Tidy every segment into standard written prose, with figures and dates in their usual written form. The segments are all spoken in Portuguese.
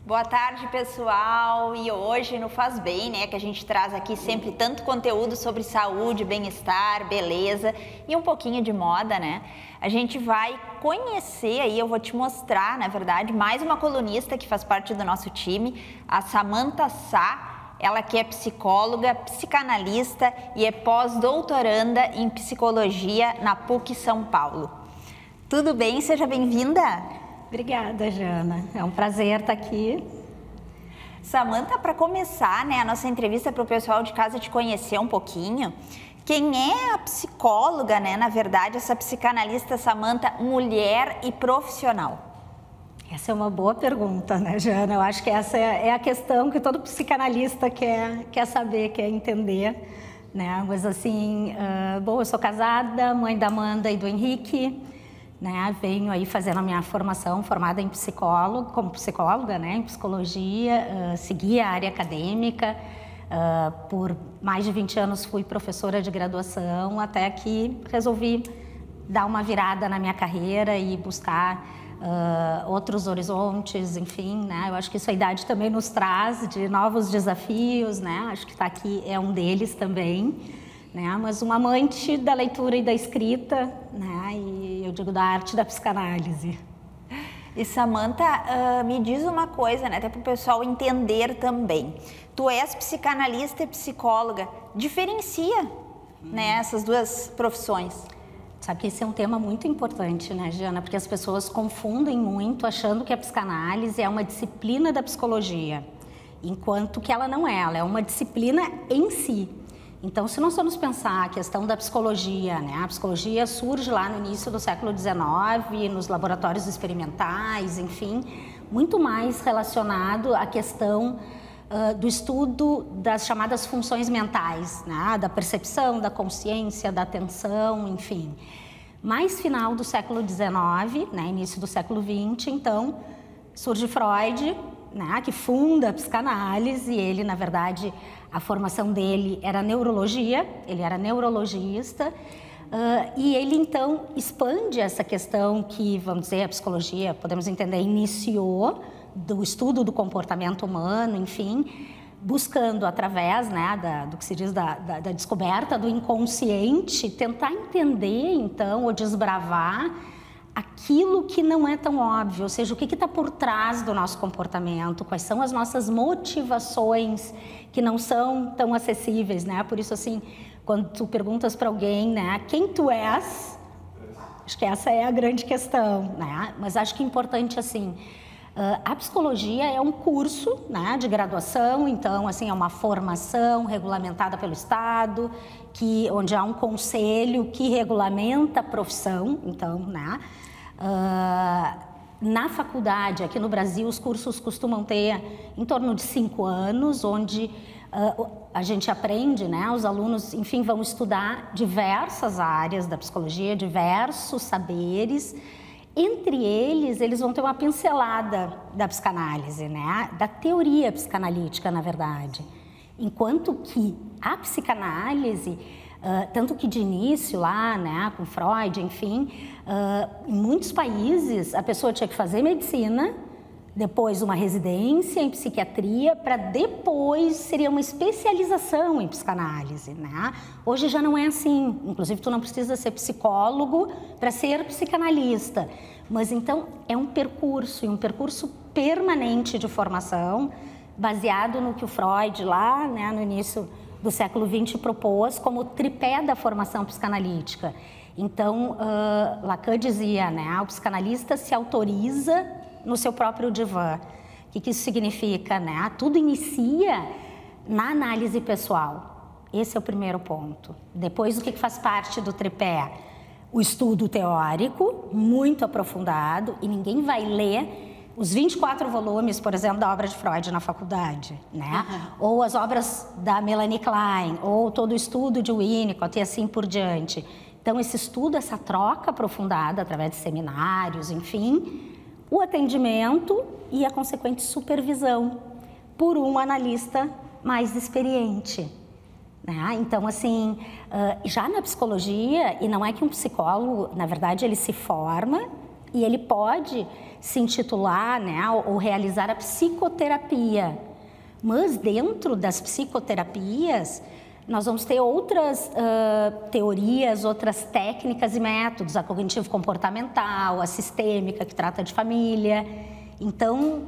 Boa tarde, pessoal. E hoje no Faz Bem, né, que a gente traz aqui sempre tanto conteúdo sobre saúde, bem-estar, beleza e um pouquinho de moda, né? A gente vai conhecer aí, eu vou te mostrar, na verdade, mais uma colunista que faz parte do nosso time, a Samantha Sá. Ela que é psicóloga, psicanalista e é pós-doutoranda em psicologia na PUC São Paulo. Tudo bem? Seja bem-vinda. Obrigada, Jana. É um prazer estar aqui. Samantha, para começar, né, a nossa entrevista para o pessoal de casa te conhecer um pouquinho, quem é a psicóloga, né, na verdade, essa psicanalista Samantha, mulher e profissional? Essa é uma boa pergunta, né, Jana? Eu acho que essa é a questão que todo psicanalista quer saber, quer entender, né? Mas assim, bom, eu sou casada, mãe da Amanda e do Henrique, né? Venho aí fazendo a minha formação, formada em como psicóloga, né? Em psicologia, segui a área acadêmica, por mais de 20 anos fui professora de graduação, até que resolvi dar uma virada na minha carreira e buscar outros horizontes, enfim, né? Eu acho que isso a idade também nos traz de novos desafios, né? Acho que estar aqui é um deles também, né? Mas uma amante da leitura e da escrita, né? E eu digo da arte da psicanálise. E Samantha, me diz uma coisa, né? Até para o pessoal entender também. Tu és psicanalista e psicóloga, diferencia, né, essas duas profissões? Sabe que esse é um tema muito importante, né, Jana? Porque as pessoas confundem muito achando que a psicanálise é uma disciplina da psicologia, enquanto que ela não é, ela é uma disciplina em si. Então, se nós formos pensar a questão da psicologia, né? A psicologia surge lá no início do século XIX, nos laboratórios experimentais, enfim, muito mais relacionado à questão do estudo das chamadas funções mentais, né? Da percepção, da consciência, da atenção, enfim. Mais final do século XIX, né? Início do século XX, então, surge Freud, né? Que funda a psicanálise, e ele, na verdade, a formação dele era neurologia, ele era neurologista, e ele, então, expande essa questão que, vamos dizer, a psicologia, podemos entender, iniciou, do estudo do comportamento humano, enfim, buscando através, né, do que se diz da descoberta do inconsciente, tentar entender, então, ou desbravar aquilo que não é tão óbvio, ou seja, o que está por trás do nosso comportamento, quais são as nossas motivações que não são tão acessíveis, né? Por isso, assim, quando tu perguntas para alguém, né, quem tu és, acho que essa é a grande questão, né? Mas acho que é importante, assim, a psicologia é um curso, né, de graduação, então, assim, é uma formação regulamentada pelo Estado, onde há um conselho que regulamenta a profissão, então, né? Na faculdade, aqui no Brasil, os cursos costumam ter em torno de 5 anos, onde a gente aprende, né? Os alunos, enfim, vão estudar diversas áreas da psicologia, diversos saberes. Entre eles, eles vão ter uma pincelada da psicanálise, né? Da teoria psicanalítica, na verdade. Enquanto que a psicanálise, tanto que de início lá, né, com Freud, enfim, em muitos países a pessoa tinha que fazer medicina, depois uma residência em psiquiatria, para depois seria uma especialização em psicanálise, né? Hoje já não é assim, inclusive tu não precisa ser psicólogo para ser psicanalista, mas então é um percurso, e um percurso permanente de formação, baseado no que o Freud lá, né, no início do século XX propôs como tripé da formação psicanalítica. Então, Lacan dizia, né, o psicanalista se autoriza no seu próprio divã. O que isso significa, né? Tudo inicia na análise pessoal. Esse é o primeiro ponto. Depois, o que faz parte do tripé? O estudo teórico, muito aprofundado, e ninguém vai ler os 24 volumes, por exemplo, da obra de Freud na faculdade, né? Ou as obras da Melanie Klein, ou todo o estudo de Winnicott e assim por diante. Então, esse estudo, essa troca aprofundada através de seminários, enfim, o atendimento e a consequente supervisão por um analista mais experiente, né? Então, assim, já na psicologia, e não é que um psicólogo, na verdade, ele se forma e ele pode se intitular, né, ou realizar a psicoterapia. Mas dentro das psicoterapias, nós vamos ter outras teorias, outras técnicas e métodos, a cognitivo-comportamental, a sistêmica, que trata de família. Então,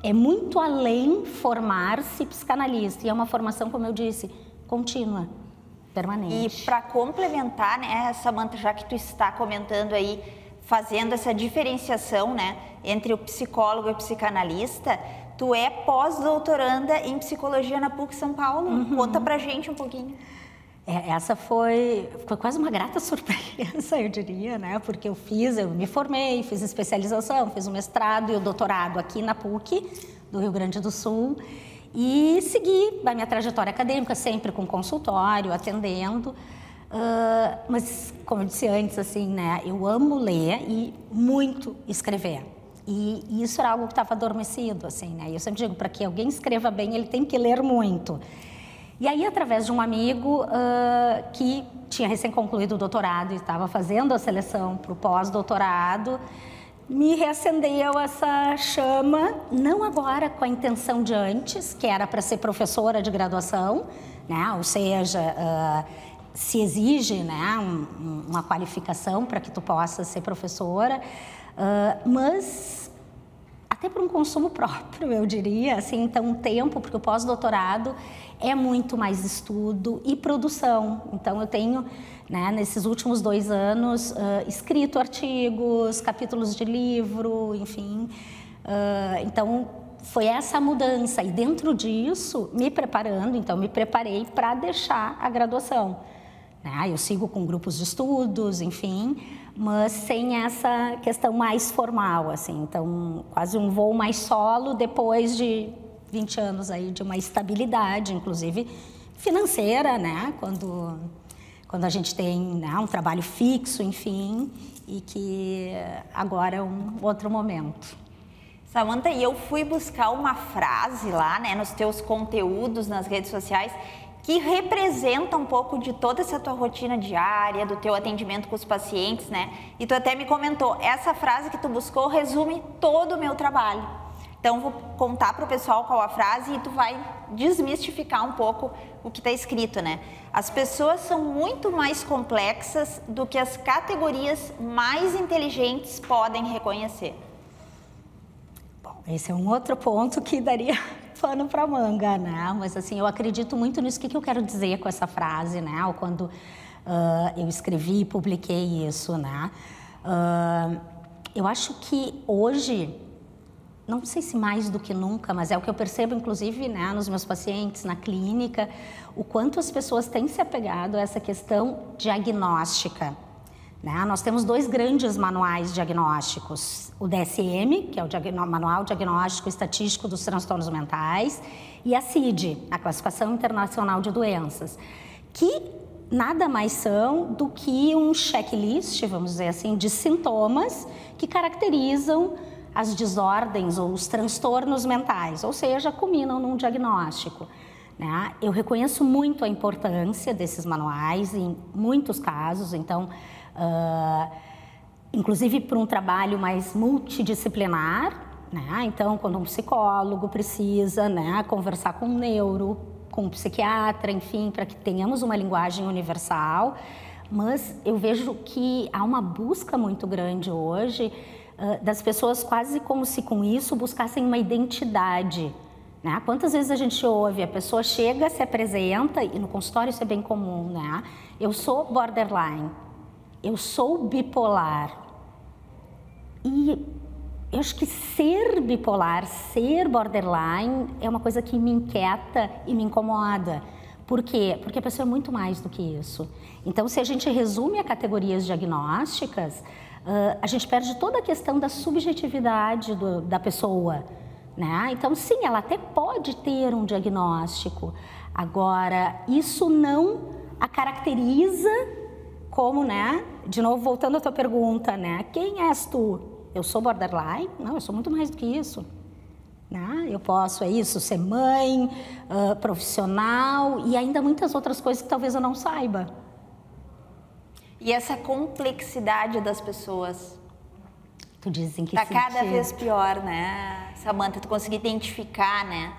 é muito além formar-se psicanalista. E é uma formação, como eu disse, contínua, permanente. E para complementar, né, Samantha, já que tu está comentando aí, fazendo essa diferenciação, né, entre o psicólogo e o psicanalista, tu é pós-doutoranda em psicologia na PUC São Paulo. Conta pra gente um pouquinho. Essa foi quase uma grata surpresa, eu diria, né? Porque eu me formei, fiz especialização, fiz o mestrado e o doutorado aqui na PUC, do Rio Grande do Sul, e segui a minha trajetória acadêmica, sempre com consultório, atendendo. Mas, como eu disse antes, assim, né? Eu amo ler e muito escrever. E isso era algo que estava adormecido, assim, né? Eu sempre digo, para que alguém escreva bem, ele tem que ler muito. E aí, através de um amigo que tinha recém-concluído o doutorado e estava fazendo a seleção para o pós-doutorado, me reacendeu essa chama, não agora com a intenção de antes, que era para ser professora de graduação, né? Ou seja, se exige, né, uma qualificação para que tu possa ser professora, mas até para um consumo próprio, eu diria, assim, então um tempo, porque o pós-doutorado é muito mais estudo e produção. Então eu tenho, né, nesses últimos 2 anos, escrito artigos, capítulos de livro, enfim. Então foi essa mudança e dentro disso, me preparei para deixar a graduação. Eu sigo com grupos de estudos, enfim, mas sem essa questão mais formal, assim. Então, quase um voo mais solo depois de 20 anos aí de uma estabilidade, inclusive financeira, né? Quando a gente tem, né, um trabalho fixo, enfim, e que agora é um outro momento. Samantha, e eu fui buscar uma frase lá, né, nos teus conteúdos nas redes sociais, que representa um pouco de toda essa tua rotina diária, do teu atendimento com os pacientes, né? E tu até me comentou, essa frase que tu buscou resume todo o meu trabalho. Então, vou contar para o pessoal qual a frase e tu vai desmistificar um pouco o que está escrito, né? As pessoas são muito mais complexas do que as categorias mais inteligentes podem reconhecer. Bom, esse é um outro ponto que daria pano para manga, né? Mas assim, eu acredito muito nisso. O que eu quero dizer com essa frase, né? Ou quando eu escrevi e publiquei isso, né? Eu acho que hoje, não sei se mais do que nunca, mas é o que eu percebo, inclusive, né, nos meus pacientes, na clínica, o quanto as pessoas têm se apegado a essa questão diagnóstica. Né? Nós temos 2 grandes manuais diagnósticos, o DSM, que é o Manual Diagnóstico Estatístico dos Transtornos Mentais, e a CID, a Classificação Internacional de Doenças, que nada mais são do que um checklist, vamos dizer assim, de sintomas que caracterizam as desordens ou os transtornos mentais, ou seja, culminam num diagnóstico. Né? Eu reconheço muito a importância desses manuais em muitos casos, então, inclusive para um trabalho mais multidisciplinar, né? Então, quando um psicólogo precisa, né, conversar com um neuro, com um psiquiatra, enfim, para que tenhamos uma linguagem universal, mas eu vejo que há uma busca muito grande hoje das pessoas quase como se com isso buscassem uma identidade. Né? Quantas vezes a gente ouve, a pessoa chega, se apresenta, e no consultório isso é bem comum, né? Eu sou borderline, eu sou bipolar. E eu acho que ser bipolar, ser borderline é uma coisa que me inquieta e me incomoda. Por quê? Porque a pessoa é muito mais do que isso. Então, se a gente resume a categorias diagnósticas, a gente perde toda a questão da subjetividade da pessoa. Né? Então, sim, ela até pode ter um diagnóstico. Agora, isso não a caracteriza como, né? De novo, voltando à tua pergunta, né? Quem és tu? Eu sou borderline? Não, eu sou muito mais do que isso. Né? Eu posso, ser mãe, profissional e ainda muitas outras coisas que talvez eu não saiba. E essa complexidade das pessoas? Tu dizes em que tá sentido? Cada vez pior, né, Samantha? Tu conseguir identificar, né?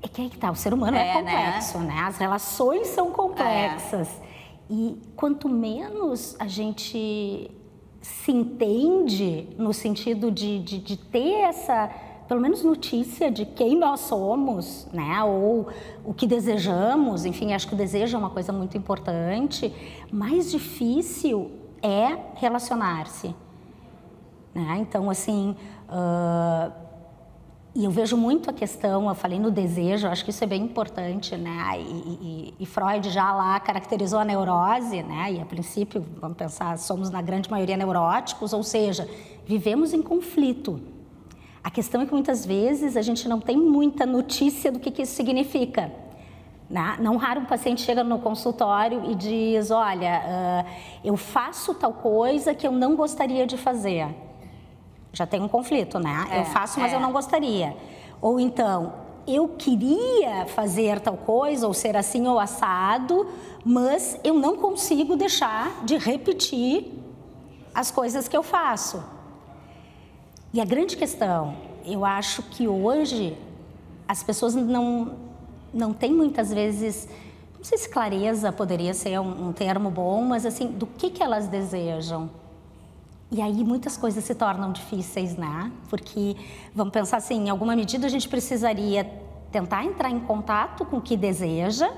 É que aí que tá, o ser humano é complexo, né? As relações são complexas. E quanto menos a gente se entende no sentido de ter essa, pelo menos, notícia de quem nós somos, né? Ou o que desejamos, enfim, acho que o desejo é uma coisa muito importante, mais difícil é relacionar-se, né? Então, assim, e eu vejo muito a questão, eu falei no desejo, acho que isso é bem importante, né? E Freud já lá caracterizou a neurose, né? E a princípio, vamos pensar, somos na grande maioria neuróticos, ou seja, vivemos em conflito. A questão é que muitas vezes a gente não tem muita notícia do que isso significa, né? Não raro um paciente chega no consultório e diz, olha, eu faço tal coisa que eu não gostaria de fazer. Já tem um conflito, né? Eu faço, mas eu não gostaria. Ou então, eu queria fazer tal coisa, ou ser assim ou assado, mas eu não consigo deixar de repetir as coisas que eu faço. E a grande questão, eu acho que hoje as pessoas não têm muitas vezes, não sei se clareza poderia ser um termo bom, mas assim, do que elas desejam. E aí muitas coisas se tornam difíceis, né? Porque, vamos pensar assim, em alguma medida a gente precisaria tentar entrar em contato com o que deseja,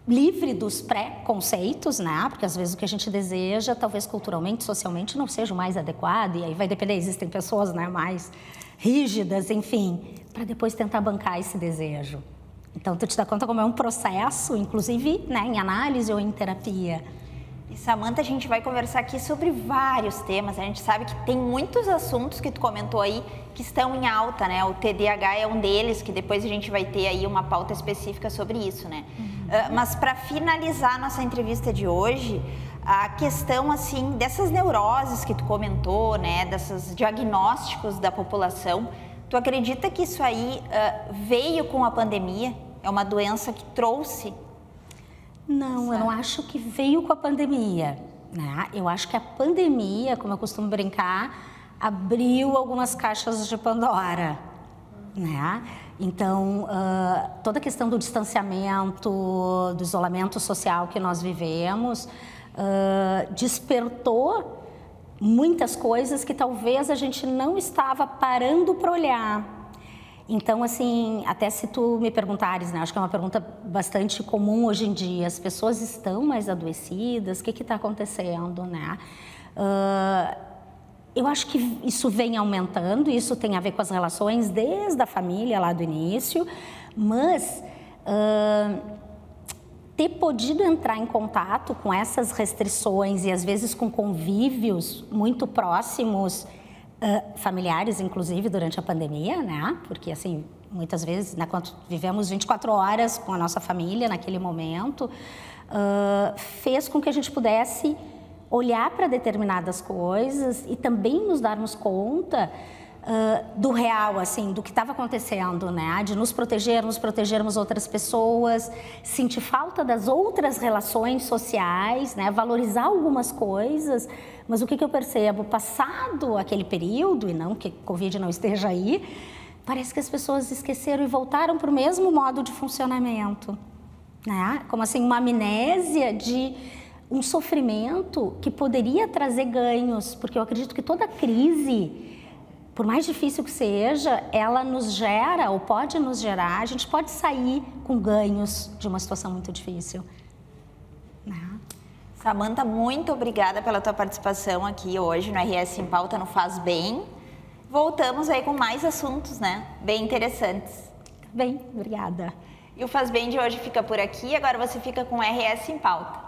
livre dos pré-conceitos, né? Porque às vezes o que a gente deseja, talvez culturalmente, socialmente, não seja o mais adequado, e aí vai depender, existem pessoas, né, mais rígidas, enfim, para depois tentar bancar esse desejo. Então, tu te dá conta como é um processo, inclusive, né, em análise ou em terapia. E, Samantha, a gente vai conversar aqui sobre vários temas. A gente sabe que tem muitos assuntos que tu comentou aí que estão em alta, né? O TDAH é um deles, que depois a gente vai ter aí uma pauta específica sobre isso, né? Mas para finalizar a nossa entrevista de hoje, a questão, assim, dessas neuroses que tu comentou, né? Desses diagnósticos da população, tu acredita que isso aí veio com a pandemia? É uma doença que trouxe? Não, eu não acho que veio com a pandemia, né? Eu acho que a pandemia, como eu costumo brincar, abriu algumas caixas de Pandora, né? Então, toda a questão do distanciamento, do isolamento social que nós vivemos, despertou muitas coisas que talvez a gente não estava parando para olhar. Então, assim, até se tu me perguntares, né, acho que é uma pergunta bastante comum hoje em dia, as pessoas estão mais adoecidas, o que está acontecendo, né? Eu acho que isso vem aumentando, isso tem a ver com as relações desde a família lá do início, mas ter podido entrar em contato com essas restrições e às vezes com convívios muito próximos, familiares, inclusive, durante a pandemia, né? Porque, assim, muitas vezes, né, quando vivemos 24 horas com a nossa família naquele momento, fez com que a gente pudesse olhar para determinadas coisas e também nos darmos conta do real, assim, do que estava acontecendo, né? De nos protegermos outras pessoas, sentir falta das outras relações sociais, né? Valorizar algumas coisas, mas o que eu percebo? Passado aquele período, e não que Covid não esteja aí, parece que as pessoas esqueceram e voltaram para o mesmo modo de funcionamento, né? Como assim, uma amnésia de um sofrimento que poderia trazer ganhos, porque eu acredito que toda crise, por mais difícil que seja, ela nos gera, ou pode nos gerar, a gente pode sair com ganhos de uma situação muito difícil. Samantha, muito obrigada pela tua participação aqui hoje no RS em Pauta, no Faz Bem. Voltamos aí com mais assuntos, né? Bem interessantes. Bem, obrigada. E o Faz Bem de hoje fica por aqui, agora você fica com o RS em Pauta.